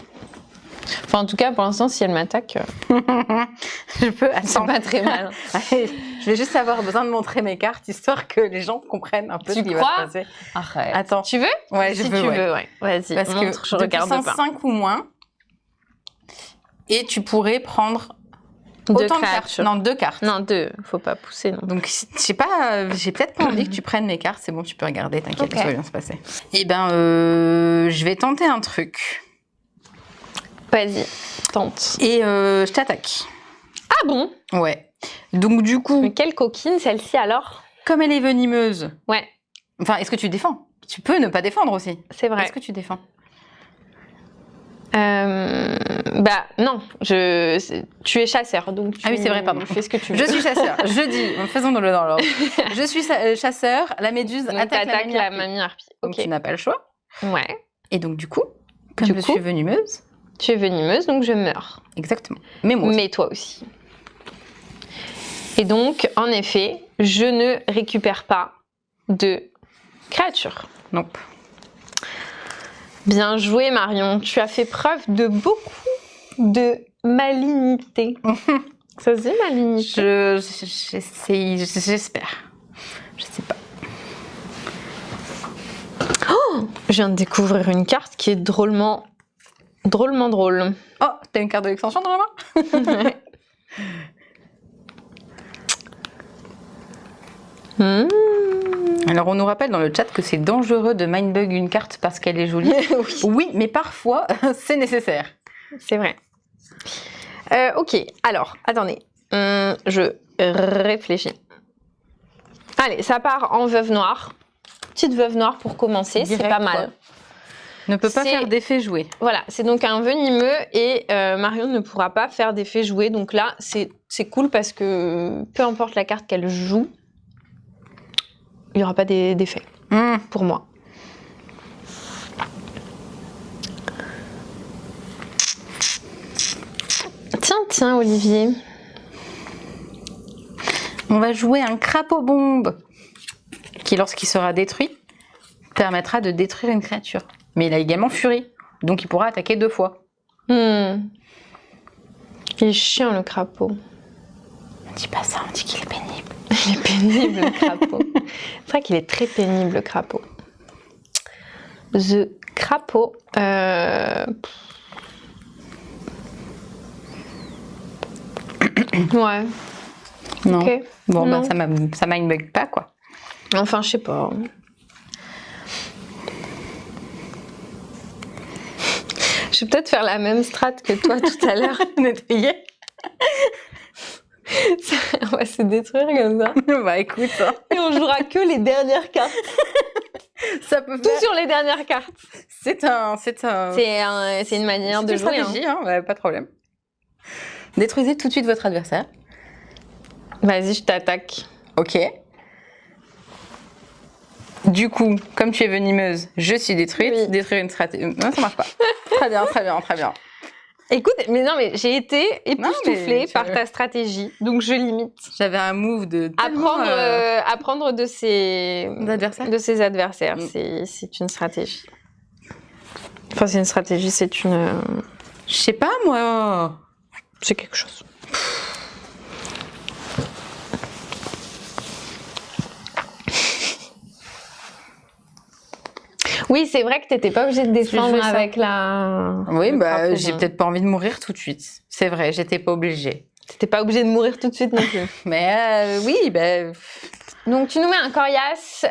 S1: Enfin, en tout cas, pour l'instant, si elle m'attaque,
S2: Je peux
S1: c'est
S2: attendre.
S1: pas très mal.
S2: Allez, je vais juste avoir besoin de montrer mes cartes histoire que les gens comprennent un peu
S1: Tu
S2: ce qui va
S1: crois
S2: se passer.
S1: Arrête.
S2: Attends.
S1: Tu veux?
S2: Ouais, je
S1: Si
S2: veux.
S1: tu
S2: ouais.
S1: veux, ouais. Vas-y,
S2: Parce
S1: montre,
S2: que
S1: je regarde
S2: puissance
S1: pas.
S2: 5 ou moins. Et tu pourrais prendre
S1: 2
S2: autant de cartes.
S1: créatures.
S2: Non, 2 cartes.
S1: Non, 2. Faut pas pousser, non.
S2: Donc, je sais pas, j'ai peut-être pas envie que tu prennes mes cartes. C'est bon, tu peux regarder, t'inquiète,
S1: Ok.
S2: ça va bien se passer. Eh ben, je vais tenter un truc.
S1: Vas-y, tente.
S2: Et je t'attaque.
S1: Ah bon?
S2: Ouais. Donc, du coup,
S1: Mais quelle coquine, celle-ci, alors?
S2: comme elle est venimeuse,
S1: Ouais,
S2: enfin, est-ce que tu défends? Tu peux ne pas défendre aussi.
S1: c'est vrai.
S2: Est-ce que tu défends?
S1: Bah non, tu es chasseur, donc tu
S2: Ah oui, c'est vrai, pardon.
S1: fais ce que tu veux.
S2: Je suis chasseur. Je dis, faisons dans l'ordre. Je suis chasseur, la méduse
S1: Donc
S2: attaque
S1: t'attaques
S2: la
S1: la
S2: mamie.
S1: mamie harpie.
S2: Donc
S1: Ok.
S2: tu n'as pas le choix.
S1: Ouais.
S2: Et donc du coup, comme
S1: Du
S2: je
S1: coup
S2: suis venimeuse,
S1: Tu es venimeuse, donc je meurs.
S2: exactement. Mais moi aussi.
S1: Mais toi aussi. Et donc, en effet, je ne récupère pas de créature.
S2: Non.
S1: Bien joué, Marion. Tu as fait preuve de beaucoup de malignité. Ça se dit malignité?
S2: J'espère. Je sais pas.
S1: Je viens de découvrir une carte qui est drôlement drôle.
S2: Oh, t'as une carte de l'extension dans la main? Alors on nous rappelle dans le chat que c'est dangereux de mindbug une carte parce qu'elle est jolie. Oui, mais parfois c'est nécessaire.
S1: C'est vrai. Ok, alors, attendez. Je réfléchis. Allez, ça part en veuve noire. Petite veuve noire pour commencer, c'est
S2: Direct,
S1: pas mal.
S2: Ne peut pas
S1: C'est-
S2: faire d'effet joué.
S1: Voilà, c'est donc un venimeux et Marion ne pourra pas faire d'effet joué. Donc là, c'est cool parce que peu importe la carte qu'elle joue, il n'y aura pas d'effet pour moi. Tiens, Olivier.
S2: On va jouer un crapaud bombe qui, lorsqu'il sera détruit, permettra de détruire une créature. Mais il a également furie, donc il pourra attaquer 2 fois.
S1: Il est chiant, le crapaud.
S2: On dit pas ça, on dit qu'il est pénible.
S1: Il est pénible, le crapaud. C'est vrai qu'il est très pénible, le crapaud. The crapaud. Ouais.
S2: Non.
S1: Ok.
S2: Bon,
S1: Non.
S2: bah, ça mindbug pas, quoi.
S1: Enfin, je sais pas. Je vais peut-être faire la même strat que toi tout à l'heure.
S2: Nettoyer.
S1: On va se détruire comme ça.
S2: Bah écoute, hein.
S1: Et on jouera que les dernières cartes.
S2: Ça peut
S1: Tout
S2: faire...
S1: sur les dernières cartes.
S2: C'est
S1: C'est une manière de
S2: une
S1: jouer.
S2: stratégie, hein. Ouais, pas de problème. Détruisez tout de suite votre adversaire.
S1: Vas-y, je t'attaque.
S2: Ok. Du coup, comme tu es venimeuse, je suis détruite.
S1: Oui.
S2: Détruire une stratégie... Non, ça marche pas. Très bien, très bien, très bien.
S1: Écoute, mais non, mais j'ai été époustouflée
S2: tu-
S1: par ta stratégie, donc je limite.
S2: J'avais un move de tellement...
S1: Apprendre de ses
S2: D'adversaires.
S1: adversaires, c'est une stratégie. Enfin, c'est une stratégie, c'est une...
S2: Je sais pas, moi.
S1: c'est quelque chose. Oui, c'est vrai que t'étais pas obligée de défendre
S2: joué ça.
S1: avec la...
S2: Oui,
S1: le
S2: bah,
S1: crapaud,
S2: j'ai
S1: hein.
S2: peut-être pas envie de mourir tout de suite. C'est vrai, j'étais pas obligée.
S1: T'étais pas obligée de mourir tout de suite non plus.
S2: Mais oui, bah...
S1: Donc, tu nous mets un coriace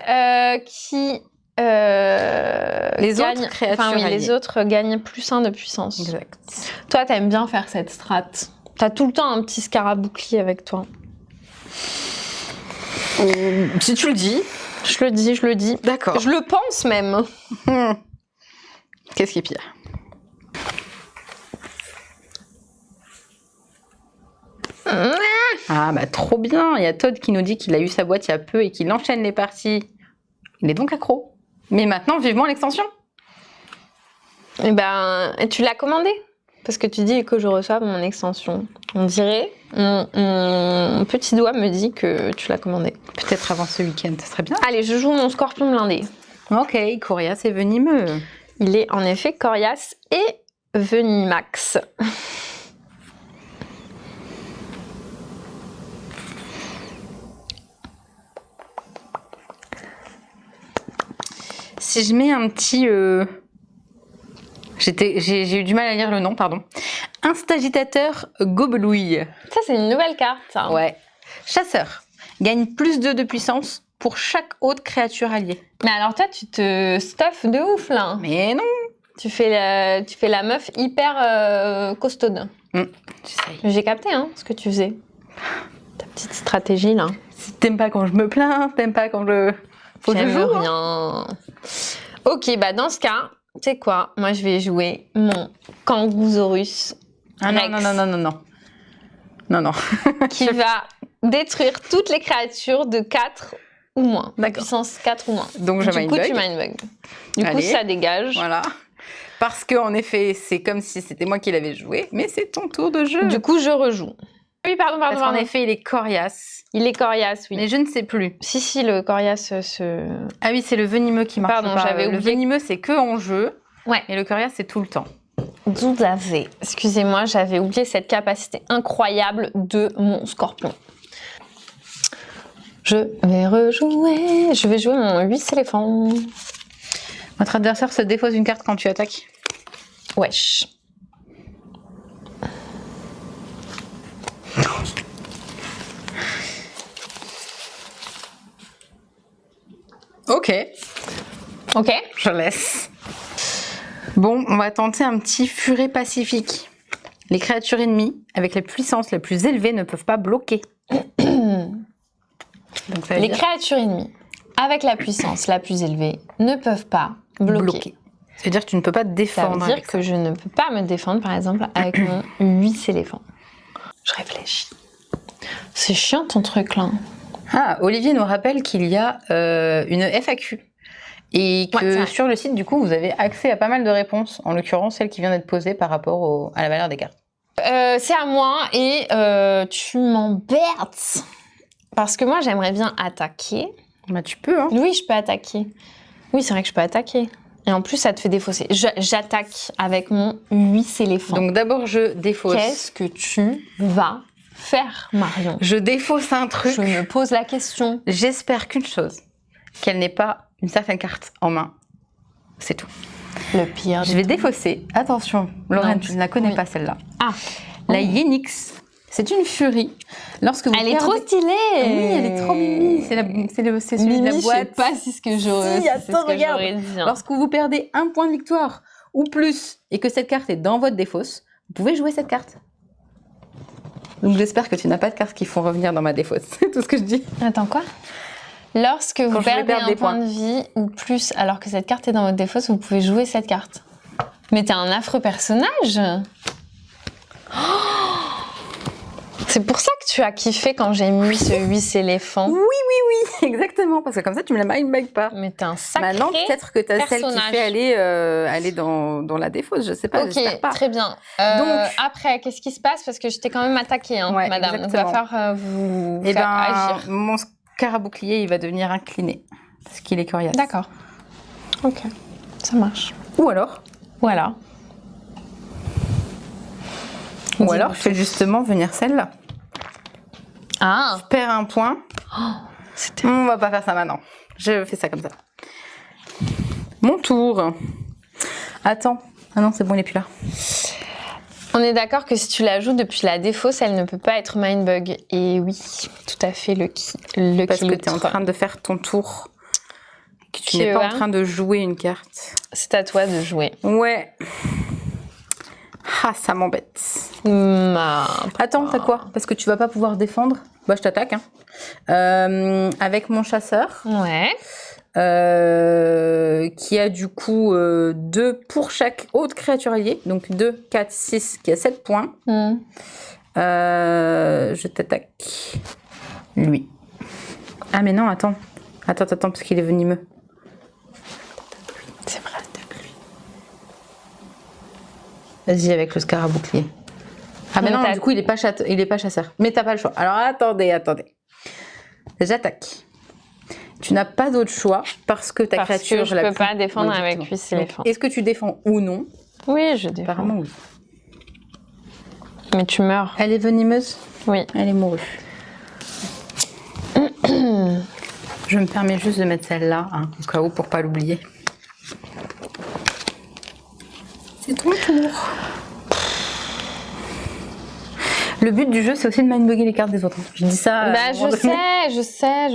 S1: qui
S2: Les
S1: gagne...
S2: autres créatures
S1: Enfin, oui,
S2: alliées.
S1: les autres gagnent +1 de puissance.
S2: Exact.
S1: Toi, t'aimes bien faire cette strat. T'as tout le temps un petit scarabouclier avec toi.
S2: Si tu le dis.
S1: Je le dis, je le dis.
S2: D'accord.
S1: Je le pense même.
S2: Qu'est-ce qui est pire? Ah bah trop bien. Il y a Todd qui nous dit qu'il a eu sa boîte il y a peu et qu'il enchaîne les parties. Il est donc accro. Mais maintenant, vivement l'extension.
S1: Eh ben, tu l'as commandé? Parce que tu dis que je reçoive mon extension. On dirait, mon petit doigt me dit que tu l'as commandé.
S2: Peut-être avant ce week-end, ça serait bien.
S1: Allez, je joue mon scorpion blindé.
S2: Ok, Coriace est venimeux.
S1: Il est en effet coriace et venimax.
S2: Si je mets un petit... J'ai eu du mal à lire le nom, pardon. Instagitateur gobelouille.
S1: Ça, c'est une nouvelle carte. Ça.
S2: Ouais. Chasseur. Gagne +2 de puissance pour chaque autre créature alliée.
S1: Mais alors toi, tu te stuffes de ouf là.
S2: Mais non.
S1: Tu fais la meuf hyper costaude.
S2: J'essaye.
S1: J'ai capté hein, ce que tu faisais. Ta petite stratégie là.
S2: Si t'aimes pas quand je me plains, t'aimes pas quand je... Faut que je
S1: J'aime
S2: joue, hein.
S1: rien. Ok, bah dans ce cas, tu sais quoi? Moi, je vais jouer mon Kangousaurus
S2: Ah non,
S1: Rex.
S2: non, non, non, non, non. Non, non.
S1: qui va détruire toutes les créatures de 4 ou moins.
S2: D'accord.
S1: Puissance 4 ou moins.
S2: Donc je
S1: Du coup,
S2: mindbug.
S1: tu mindbug. Du coup,
S2: Allez.
S1: ça dégage.
S2: Voilà. Parce que en effet, c'est comme si c'était moi qui l'avais joué, mais c'est ton tour de jeu.
S1: Du coup, je rejoue. Oui, pardon.
S2: Parce qu'en effet, il est coriace.
S1: Il est coriace, oui.
S2: Mais je ne sais plus.
S1: Si, le coriace se...
S2: Ah oui, c'est le venimeux qui marche
S1: Pardon,
S2: pas.
S1: j'avais
S2: Le
S1: oublié.
S2: venimeux, c'est que en jeu.
S1: Ouais.
S2: Et le coriace, c'est tout le temps.
S1: Tout à fait. Excusez-moi, j'avais oublié cette capacité incroyable de mon scorpion. Je vais rejouer. Je vais jouer mon 8 éléphant.
S2: Votre adversaire se défausse une carte quand tu attaques.
S1: Wesh.
S2: Ok.
S1: Ok.
S2: Je laisse. Bon, on va tenter un petit furet pacifique. Les créatures ennemies, avec les puissances les plus élevées, ne peuvent pas bloquer. Donc ça veut
S1: Les
S2: dire
S1: créatures ennemies, avec la puissance la plus élevée, ne peuvent pas bloquer.
S2: Ça veut dire que tu ne peux pas te
S1: Ça
S2: défendre.
S1: veut dire
S2: avec
S1: que je ne peux pas me défendre, par exemple, avec mon 8 éléphant. Je réfléchis. C'est chiant ton truc là.
S2: Ah, Olivier nous rappelle qu'il y a une FAQ. Et
S1: Ouais, c'est
S2: que
S1: vrai.
S2: sur le site, du coup, vous avez accès à pas mal de réponses, en l'occurrence celle qui vient d'être posée par rapport à la valeur des cartes.
S1: C'est à moi et tu m'emmerdes. Parce que moi, j'aimerais bien attaquer.
S2: Bah, tu peux, hein.
S1: Oui, je peux attaquer. Oui, c'est vrai que je peux attaquer. Et en plus, ça te fait défausser. J'attaque avec mon 8 éléphant.
S2: Donc d'abord, je défausse.
S1: Qu'est-ce que tu vas faire, Marion?
S2: Je défausse un truc.
S1: Je me pose la question.
S2: J'espère qu'une chose, qu'elle n'ait pas une certaine carte en main. C'est tout.
S1: Le pire.
S2: Je vais défausser. Attention, Lorraine,
S1: Non.
S2: tu ne la connais
S1: Oui.
S2: pas celle-là.
S1: Ah,
S2: La Yenix, c'est une furie. Lorsque vous
S1: elle est
S2: perdez-
S1: trop stylée.
S2: Oui, elle est trop mimi. C'est celui
S1: Mimi,
S2: de la
S1: je sais
S2: boîte.
S1: pas si ce que j'aurais
S2: Si, attends, regarde.
S1: dit. Hein.
S2: Lorsque vous perdez un point de victoire ou plus et que cette carte est dans votre défausse, vous pouvez jouer cette carte. Donc j'espère que tu n'as pas de cartes qui font revenir dans ma défausse. C'est tout ce que je dis.
S1: Attends, quoi? Lorsque vous
S2: Quand je vais
S1: perdez
S2: perdre
S1: un
S2: des
S1: point
S2: points.
S1: de vie ou plus, alors que cette carte est dans votre défausse, vous pouvez jouer cette carte. Mais t'es un affreux personnage. Oh, c'est pour ça que tu as kiffé quand j'ai mis ce 8 éléphant.
S2: Oui, exactement. Parce que comme ça, tu me la mindbag pas.
S1: Mais t'es un sacré.
S2: Maintenant, peut-être que tu as celle qui
S1: personnage.
S2: fait aller dans la défausse. Je sais pas, j'espère
S1: Ok,
S2: pas.
S1: très bien.
S2: Donc-
S1: Après, qu'est-ce qui se passe? Parce que je t'ai quand même attaqué, hein,
S2: Ouais,
S1: madame. Donc, il va
S2: exactement.
S1: falloir vous
S2: Eh
S1: faire
S2: ben,
S1: agir.
S2: mon scarabouclier, il va devenir incliné. Parce qu'il est coriace.
S1: D'accord. Ok, ça marche.
S2: Ou alors,
S1: Voilà.
S2: je fais justement venir celle-là.
S1: Ah,
S2: Je perds un point.
S1: c'était...
S2: On va pas faire ça maintenant. Je fais ça comme ça. Mon tour. Attends. Ah non, c'est bon, il n'est plus là.
S1: On est d'accord que si tu la joues depuis la défausse, elle ne peut pas être Mindbug. Et oui, tout à fait, le
S2: Parce que tu es en train de faire ton tour. Que tu n'es pas en train de jouer une carte.
S1: C'est à toi de jouer.
S2: Ouais. Ah, ça m'embête. Attends, t'as quoi? Parce que tu vas pas pouvoir défendre. Bah, je t'attaque. Hein. Avec mon chasseur.
S1: Ouais.
S2: Qui a du coup 2 pour chaque autre créature alliée. Donc 2, 4, 6, qui a 7 points. Je t'attaque. Lui. Ah mais non, attends. Attends, parce qu'il est venimeux.
S1: C'est vrai, attaque lui.
S2: Vas-y avec le scarabouclier. Ah mais non, du coup il est pas chasseur. Mais t'as pas le choix. Alors attendez. J'attaque. Tu n'as pas d'autre choix parce que ta créature...
S1: Parce que je peux pas défendre avec lui s'il défend.
S2: Est-ce que tu défends ou non?
S1: Oui, je défends.
S2: Apparemment oui.
S1: Mais tu meurs.
S2: Elle est venimeuse?
S1: Oui.
S2: Elle est mourue. Je me permets juste de mettre celle-là, hein, au cas où, pour pas l'oublier. C'est ton tour. Le but du jeu, c'est aussi de mindbugger les cartes des autres. Je dis ça.
S1: Bah, je sais,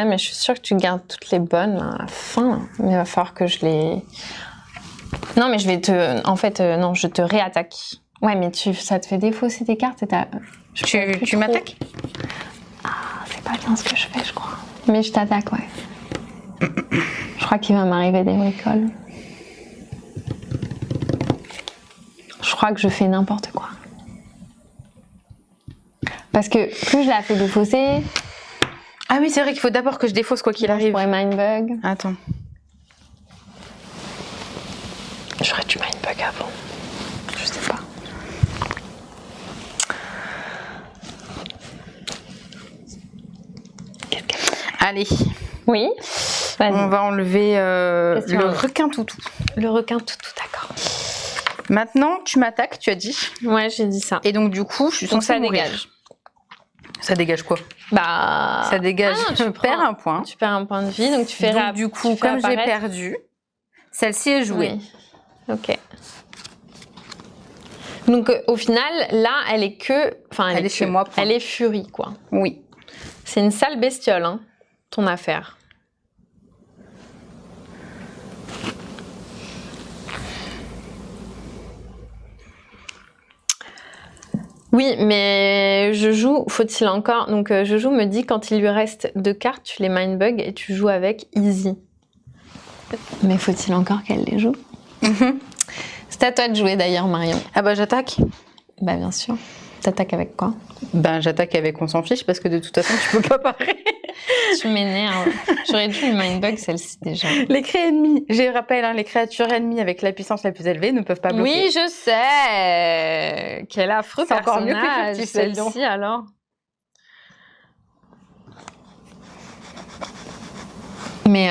S1: mais je suis sûre que tu gardes toutes les bonnes là, à la fin. Mais il va falloir que je les. Non, mais je vais te. En fait, non, je te réattaque. Ouais, mais ça te fait défausser tes cartes et
S2: Tu m'attaques?
S1: Ah, c'est pas bien ce que je fais, je crois. Mais je t'attaque, ouais. Je crois qu'il va m'arriver des bricoles. Je crois que je fais n'importe quoi. Parce que plus je la fais défausser...
S2: Ah oui, c'est vrai qu'il faut d'abord que je défausse quoi qu'il arrive.
S1: Je pourrais mindbug.
S2: Attends.
S1: J'aurais dû mindbug avant. Je sais pas.
S2: Allez.
S1: Oui.
S2: On va enlever le requin toutou.
S1: Le requin toutou, d'accord.
S2: Maintenant, tu m'attaques, tu as dit.
S1: Ouais, j'ai dit ça.
S2: Et donc, du coup, je suis censée
S1: ça
S2: mourir.
S1: dégage.
S2: Ça dégage quoi?
S1: Bah...
S2: Ça dégage,
S1: non,
S2: tu perds un point.
S1: Tu perds un point de vie, donc tu fais...
S2: Donc, du coup, comme j'ai perdu, celle-ci est jouée.
S1: Oui. Ok. Donc, au final, là, elle est que... Enfin,
S2: elle est chez moi.
S1: Elle est furie, quoi.
S2: Oui.
S1: C'est une sale bestiole, hein, ton affaire. Oui, mais je joue, faut-il encore... Donc, je joue me dit, quand il lui reste 2 cartes, tu les mindbug et tu joues avec easy. Mais faut-il encore qu'elle les joue? C'est à toi de jouer, d'ailleurs, Marion.
S2: Ah bah, j'attaque.
S1: Bah, bien sûr. T'attaques avec quoi?
S2: Ben, j'attaque avec on s'en fiche, parce que de toute façon, tu peux pas parer.
S1: Tu m'énerves. J'aurais dû le mindbug celle-ci déjà.
S2: Les créatures ennemies, je rappelle, hein, les créatures ennemies avec la puissance la plus élevée ne peuvent pas bloquer.
S1: Oui, je sais. Quel affreux
S2: c'est encore mieux
S1: personnage,
S2: que le
S1: celle-ci alors. Mais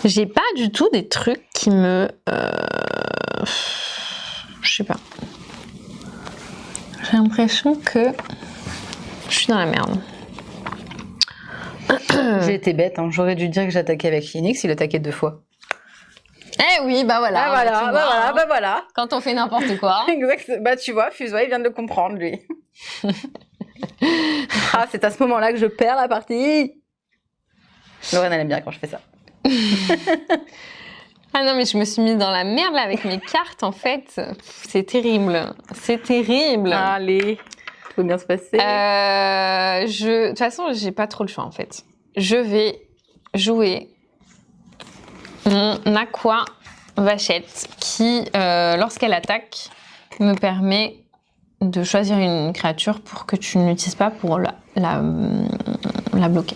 S1: j'ai pas du tout des trucs qui me... Je sais pas. J'ai l'impression que je suis dans la merde.
S2: J'ai été bête, hein. J'aurais dû dire que j'attaquais avec Phoenix, il attaquait 2 fois.
S1: Eh oui, bah voilà.
S2: Bah voilà.
S1: Quand on fait n'importe quoi.
S2: Exact. Bah tu vois, Fusoy il vient de le comprendre, lui. Ah, c'est à ce moment-là que je perds la partie. Lorraine, elle aime bien quand je fais ça.
S1: Ah non, mais je me suis mise dans la merde là avec mes cartes en fait. C'est terrible. C'est terrible.
S2: Allez, tout va bien se passer.
S1: De toute façon, j'ai pas trop le choix en fait. Je vais jouer mon Aqua Vachette qui, lorsqu'elle attaque, me permet de choisir une créature pour que tu ne l'utilises pas pour la bloquer.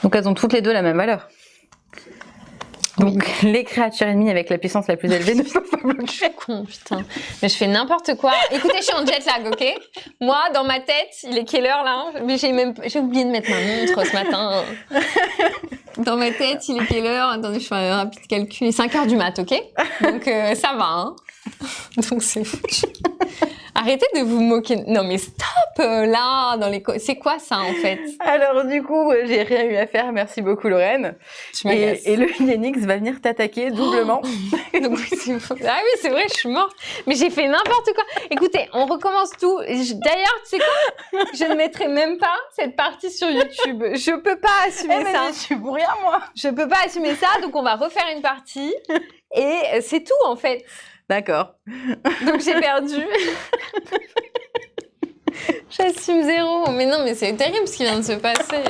S2: Donc elles ont toutes les deux la même valeur. Donc, les créatures ennemies avec la puissance la plus élevée ne peuvent pas bloquer.
S1: Con, putain. Mais je fais n'importe quoi. Écoutez, je suis en jet lag, ok? Moi, dans ma tête, il est quelle heure là? Mais j'ai oublié de mettre ma montre ce matin. Dans ma tête, il est quelle heure? Attendez, je fais un rapide calcul. Il est 5h du mat, ok? Donc ça va, hein? Donc c'est foutu. Arrêtez de vous moquer. Non mais stop là dans les. C'est quoi ça en fait?
S2: Alors du coup, j'ai rien eu à faire. Merci beaucoup Lorraine. Et le Yanix va venir t'attaquer doublement.
S1: Donc, ah oui, c'est vrai, je suis morte. Mais j'ai fait n'importe quoi. Écoutez, on recommence tout. D'ailleurs, tu sais quoi? Je ne mettrai même pas cette partie sur YouTube. Je peux pas assumer ça.
S2: Je suis pour rien moi.
S1: Je peux pas assumer ça, donc on va refaire une partie. Et c'est tout en fait.
S2: D'accord.
S1: Donc j'ai perdu. J'assume zéro. Mais non, mais c'est terrible ce qui vient de se passer.